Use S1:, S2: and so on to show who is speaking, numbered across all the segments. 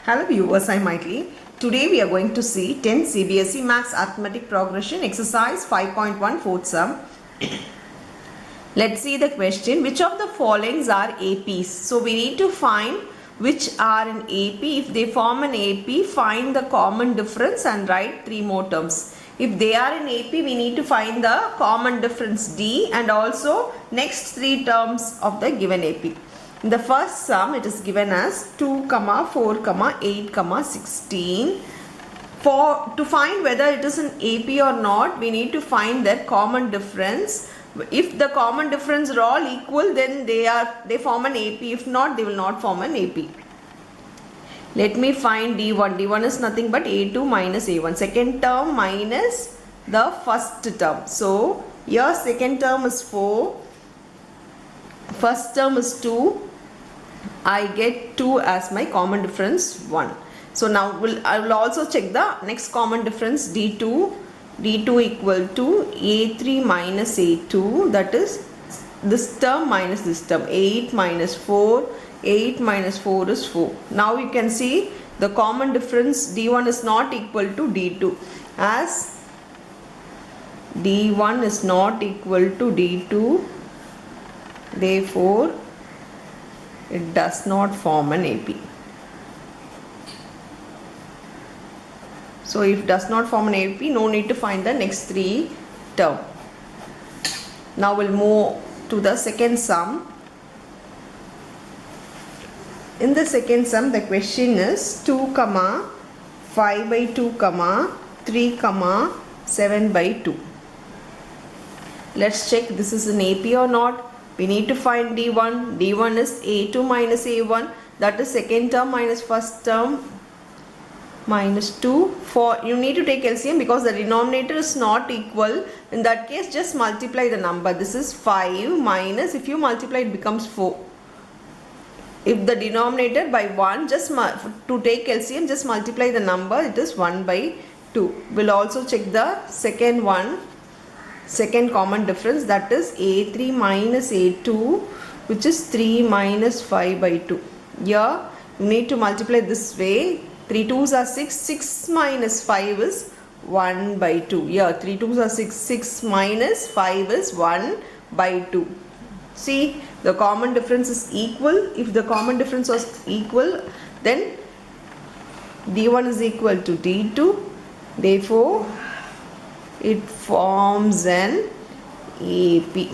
S1: Hello viewers, I am Maitli. Today we are going to see 10 CBSE Maths Arithmetic Progression exercise 5.1 fourth sum. Let's see the question. Which of the followings are APs? So we need to find which are an AP. If they form an AP, find the common difference and write 3 more terms. If they are an AP, we need to find the common difference D and also next 3 terms of the given AP. In the first sum, it is given as 2, 4, 8, 16. To find whether it is an AP or not, we need to find their common difference. If the common difference are all equal, then they form an AP. If not, they will not form an AP. Let me find D1. D1 is nothing but A2 minus A1. Second term minus the first term. So, here second term is 4. First term is 2. I get 2 as my common difference 1. So now I will also check the next common difference D2. D2 equal to A3 minus A2, that is this term minus this term. 8 minus 4. 8 minus 4 is 4. Now you can see the common difference D1 is not equal to D2, as D1 is not equal to D2. Therefore it does not form an AP. So if it does not form an AP, no need to find the next 3 term. Now we'll move to the second sum. In the second sum, the question is 2, 5 by 2, 3, 7 by 2. Let's check this is an AP or not. We need to find D1. D1 is A2 minus A1. That is second term minus first term minus 2. You need to take LCM because the denominator is not equal. In that case, just multiply the number. This is 5 minus, if you multiply it becomes 4. If the denominator by 1, just to take LCM, just multiply the number. It is 1 by 2. We'll also check the second one. Second common difference, that is A3 minus A2, which is 3 minus 5 by 2. Here you need to multiply this way. 3 2s are 6. 6 minus 5 is 1 by 2. Here 3 2s are 6. 6 minus 5 is 1 by 2. See, the common difference is equal. If the common difference was equal, then D1 is equal to D2. Therefore it forms an AP.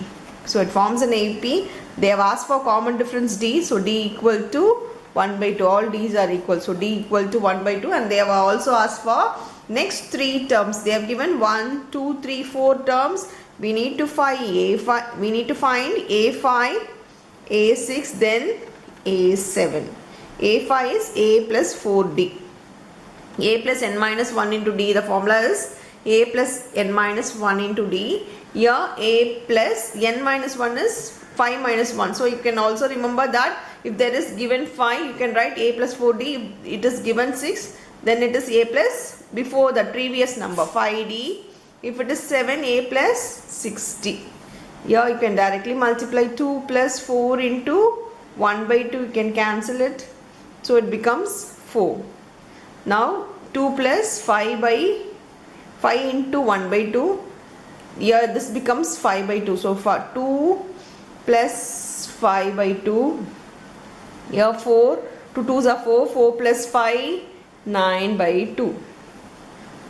S1: So it forms an AP. They have asked for common difference D. So D equal to 1 by 2. All D's are equal. So D equal to 1 by 2. And they have also asked for next 3 terms. They have given 1, 2, 3, 4 terms. We need to find A5. We need to find A5, A6, then A7. A5 is A plus 4D. A plus n minus 1 into D. The formula is A plus n minus 1 into D. Here A plus n minus 1 is 5 minus 1. So you can also remember that if there is given 5, you can write A plus 4D. If it is given 6, then it is A plus before the previous number 5D. If it is 7, A plus 6D. Here you can directly multiply 2 plus 4 into 1 by 2. You can cancel it. So it becomes 4. Now 2 plus 5 into 1 by 2. Here this becomes 5 by 2. So for 2 plus 5 by 2. Here 4. 2 2s are 4. 4 plus 5. 9 by 2.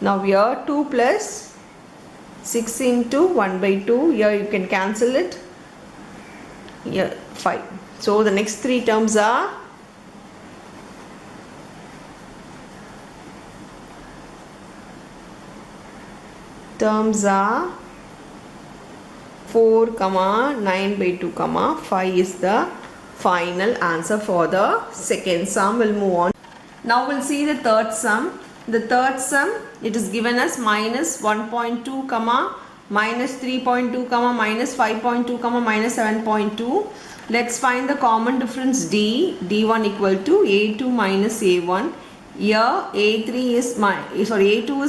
S1: Now here 2 plus 6 into 1 by 2. Here you can cancel it. Here 5. So the next 3 terms are terms are 4, 9 by 2, 5 is the final answer for the second sum. We'll move on. Now we'll see the third sum. The third sum, it is given as minus 1.2, minus 3.2, minus 5.2, minus 7.2. Let's find the common difference D. D1 equal to A2 minus A1. Here A2 is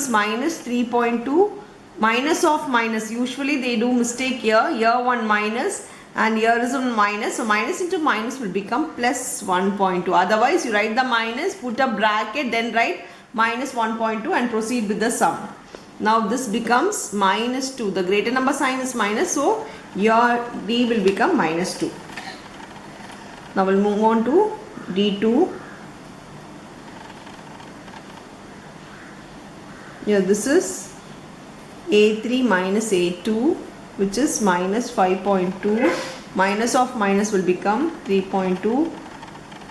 S1: minus 3.2. Minus of minus, usually they do mistake here. Here one minus and here is a minus, so minus into minus will become plus 1.2. Otherwise you write the minus, put a bracket, then write minus 1.2 and proceed with the sum. Now this becomes minus 2. The greater number sign is minus, so your D will become minus 2. Now we'll move on to D2. Here this is A3 minus A2, which is minus 5.2. Minus of minus will become 3.2.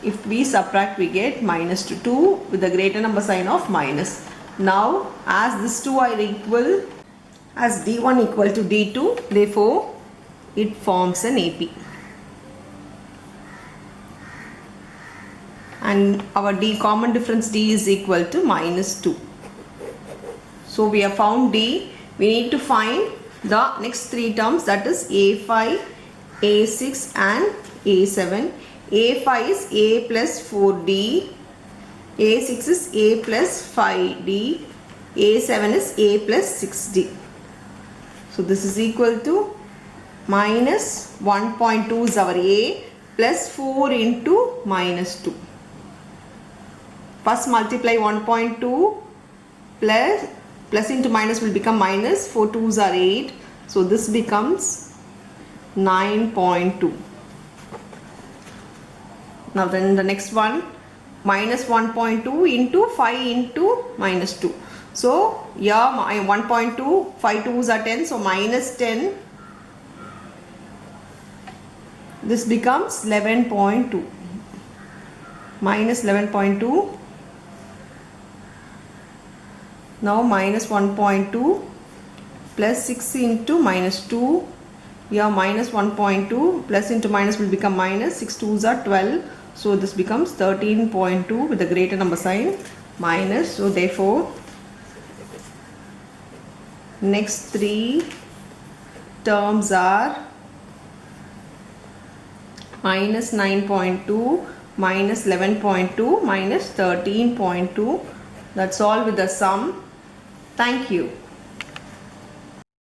S1: If we subtract, we get minus 2 with the greater number sign of minus. Now as these two are equal, as D1 equal to D2, therefore it forms an AP. And our D, common difference D, is equal to minus 2. So we have found D. We need to find the next three terms, that is A5, A6 and A7. A5 is A plus 4D, A6 is A plus 5D, A7 is A plus 6D. So this is equal to minus 1.2 is our A, plus 4 into minus 2. First multiply 1.2 plus into minus will become minus, 4 2s are 8. So this becomes 9.2. Now then the next one, minus 1.2 into 5 into minus 2. So here 1.2, 5 2s are 10, so minus 10. This becomes 11.2. Minus 11.2. Now minus 1.2 plus 6 into minus 2. Here minus 1.2 plus into minus will become minus, 6 2s are 12. So this becomes 13.2 with the greater number sign minus. So therefore next three terms are minus 9.2, minus 11.2, minus 13.2. That's all with the sum. Thank you.